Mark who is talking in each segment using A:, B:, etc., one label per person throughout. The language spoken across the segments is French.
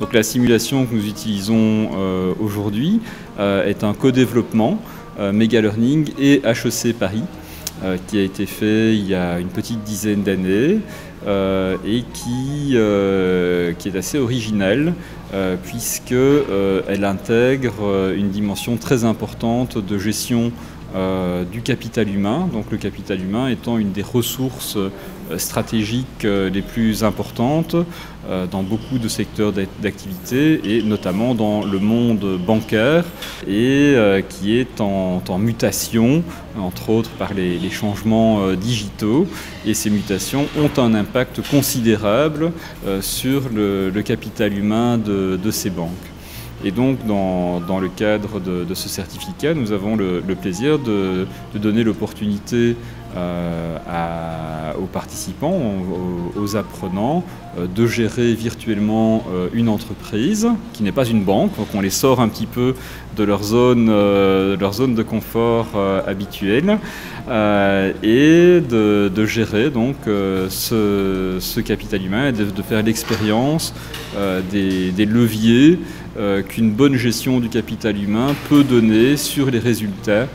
A: Donc la simulation que nous utilisons aujourd'hui est un co-développement Mega Learning et HEC Paris qui a été fait il y a une petite dizaine d'années et qui est assez originale puisqu'elle intègre une dimension très importante de gestion du capital humain, donc le capital humain étant une des ressources stratégiques les plus importantes dans beaucoup de secteurs d'activité et notamment dans le monde bancaire et qui est en mutation, entre autres par les changements digitaux, et ces mutations ont un impact considérable sur le capital humain de ces banques. Et donc, dans le cadre de ce certificat, nous avons le plaisir de donner l'opportunité aux participants, aux apprenants, de gérer virtuellement une entreprise qui n'est pas une banque. Donc on les sort un petit peu de leur zone de confort habituelle et de gérer donc ce capital humain et de faire l'expérience des leviers qu'une bonne gestion du capital humain peut donner sur les résultats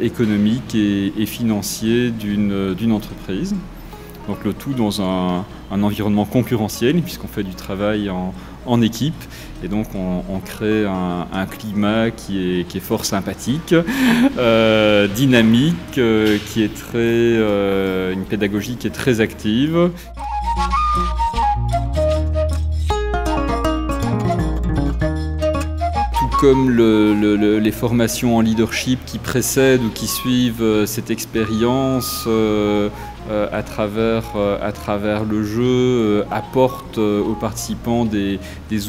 A: économiques et financiers d'une entreprise. Donc le tout dans un environnement concurrentiel puisqu'on fait du travail en équipe et donc on crée un climat qui est fort sympathique, dynamique, qui est une pédagogie qui est très active. Comme les formations en leadership qui précèdent ou qui suivent cette expérience à travers le jeu, apportent aux participants des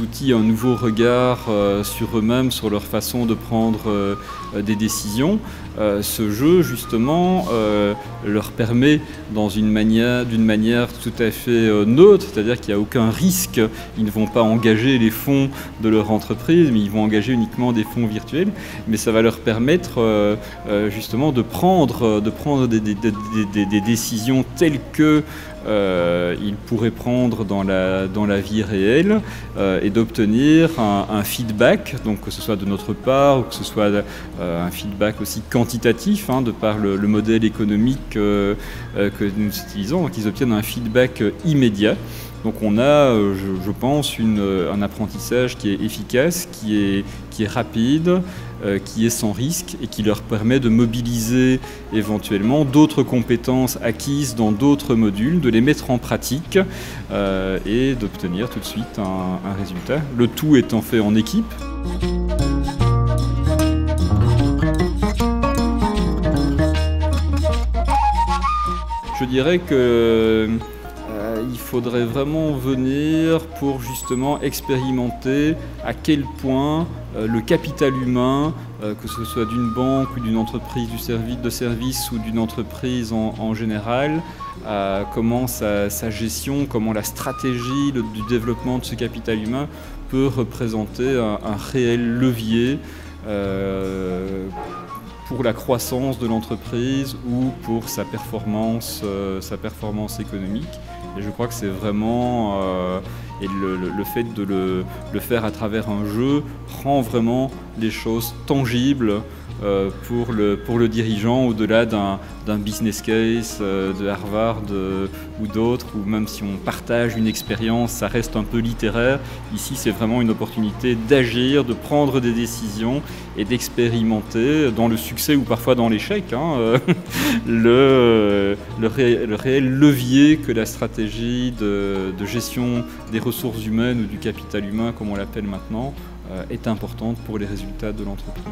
A: outils, un nouveau regard sur eux-mêmes, sur leur façon de prendre des décisions. Ce jeu, justement, leur permet d'une manière tout à fait neutre, c'est-à-dire qu'il n'y a aucun risque. Ils ne vont pas engager les fonds de leur entreprise, mais ils vont engager uniquement des fonds virtuels. Mais ça va leur permettre justement de prendre des décisions telles que ils pourraient prendre dans la vie réelle et d'obtenir un feedback, donc que ce soit de notre part ou que ce soit un feedback aussi quantitatif, de par le modèle économique que nous utilisons. Donc ils obtiennent un feedback immédiat. Donc on a, je pense, un apprentissage qui est efficace, qui est rapide, qui est sans risque et qui leur permet de mobiliser éventuellement d'autres compétences acquises dans d'autres modules, de les mettre en pratique et d'obtenir tout de suite un résultat. Le tout étant fait en équipe. Je dirais que il faudrait vraiment venir pour justement expérimenter à quel point le capital humain, que ce soit d'une banque ou d'une entreprise de service ou d'une entreprise en général, comment sa gestion, comment la stratégie du développement de ce capital humain peut représenter un réel levier pour la croissance de l'entreprise ou pour sa performance économique. Et je crois que c'est vraiment, et le fait de le faire à travers un jeu rend vraiment les choses tangibles pour le dirigeant, au-delà d'un business case de Harvard ou d'autres, ou même si on partage une expérience, ça reste un peu littéraire. Ici, c'est vraiment une opportunité d'agir, de prendre des décisions et d'expérimenter dans le succès ou parfois dans l'échec le réel levier que la stratégie de gestion des ressources humaines ou du capital humain, comme on l'appelle maintenant, est importante pour les résultats de l'entreprise.